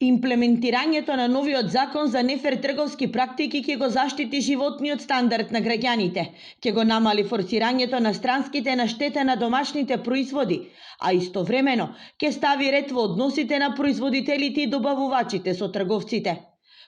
Имплементирањето на новиот закон за нефер трговски практики ќе го заштити животниот стандард на граѓаните, ќе го намали форсирањето на странските на штета на домашните производи, а истовремено ќе стави ред во односите на производителите и добавувачите со трговците.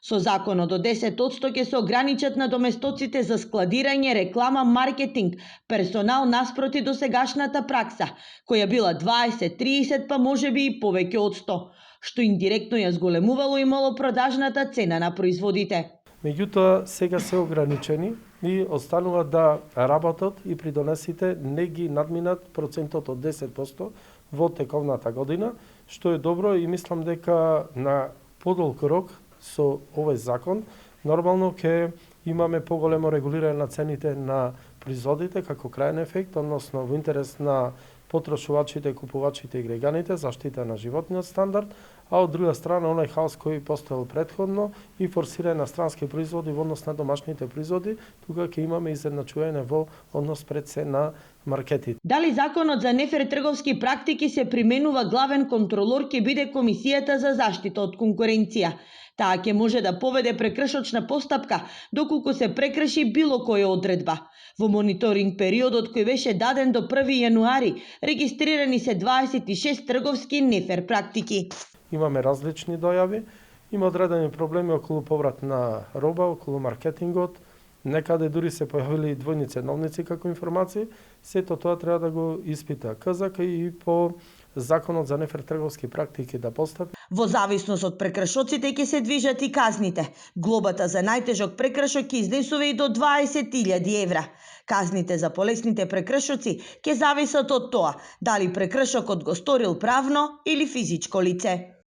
Со законот до 10% ќе се ограничат надоместоците за складирање, реклама, маркетинг, персонал наспроти досегашната пракса, која била 20-30 па можеби и повеќе од 100, што индиректно ја зголемувало и малопродажната цена на производите. Меѓутоа, сега се ограничени и останува да работат и придонесите не ги надминат процентот од 10% во тековната година, што е добро и мислам дека на подолг рок со овој закон нормално ќе имаме поголемо регулирање на цените на производите како крајен ефект, односно во интерес на потрошувачите, купувачите и граѓаните, заштита на животниот стандард, а од друга страна онај хаос кој постоел претходно и форсирање на странски производи во однос на домашните производи, тука ќе имаме изедначување во однос пред се на маркетите. Дали законот за нефер трговски практики се применува, главен контролор ќе биде Комисијата за заштита од конкуренција. Таа ќе може да поведе прекршочна постапка доколку се прекрши било која одредба. Во мониторинг периодот кој беше даден до 1 јануари, регистрирани се 26 трговски нефер практики. Имаме различни дојави, има одредени проблеми околу поврат на роба, околу маркетингот, некаде дури се појавили двојни ценовници како информации, сето тоа треба да го испита КЗК и по законот за нефер трговски практики да постапи. Во зависност од прекршоците ќе се движат и казните. Глобата за најтежок прекршок ќе изнесува и до 20.000 евра. Казните за полесните прекршоци ќе зависат од тоа дали прекршокот го сторил правно или физичко лице.